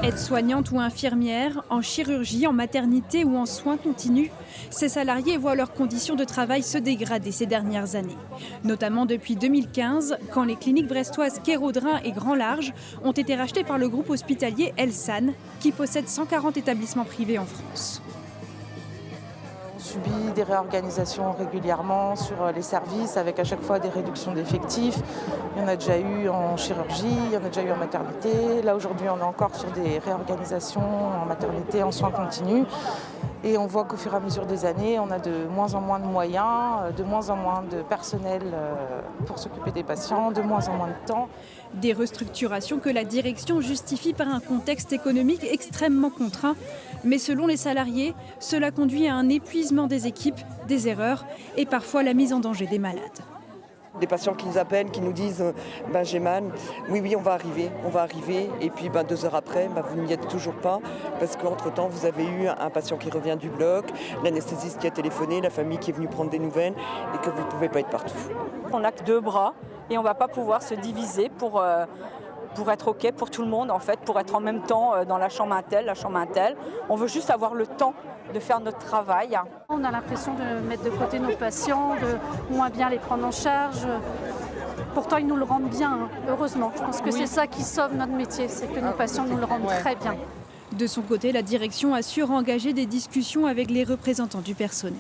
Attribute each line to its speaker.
Speaker 1: Aides-soignantes ou infirmières, en chirurgie, en maternité ou en soins continus, ces salariés voient leurs conditions de travail se dégrader ces dernières années. Notamment depuis 2015, quand les cliniques brestoises Kéraudrin et Grand Large ont été rachetées par le groupe hospitalier Elsan, qui possède 140 établissements privés en France.
Speaker 2: On subit des réorganisations régulièrement sur les services avec à chaque fois des réductions d'effectifs. Il y en a déjà eu en chirurgie, il y en a déjà eu en maternité. Là aujourd'hui on est encore sur des réorganisations en maternité, en soins continus. Et on voit qu'au fur et à mesure des années, on a de moins en moins de moyens, de moins en moins de personnel pour s'occuper des patients, de moins en moins de temps.
Speaker 1: Des restructurations que la direction justifie par un contexte économique extrêmement contraint. Mais selon les salariés, cela conduit à un épuisement des équipes, des erreurs et parfois la mise en danger des malades.
Speaker 3: Des patients qui nous appellent, qui nous disent j'ai mal, oui on va arriver et puis 2 heures après vous n'y êtes toujours pas parce qu'entre-temps vous avez eu un patient qui revient du bloc, l'anesthésiste qui a téléphoné, la famille qui est venue prendre des nouvelles et que vous ne pouvez pas être partout.
Speaker 4: On n'a que 2 bras et on ne va pas pouvoir se diviser pour être OK pour tout le monde, en fait, pour être en même temps dans la chambre un tel. On veut juste avoir le temps de faire notre travail.
Speaker 5: On a l'impression de mettre de côté nos patients, de moins bien les prendre en charge. Pourtant, ils nous le rendent bien, heureusement. Je pense que c'est ça qui sauve notre métier, c'est que nos patients nous le rendent très bien.
Speaker 1: De son côté, la direction assure engager des discussions avec les représentants du personnel.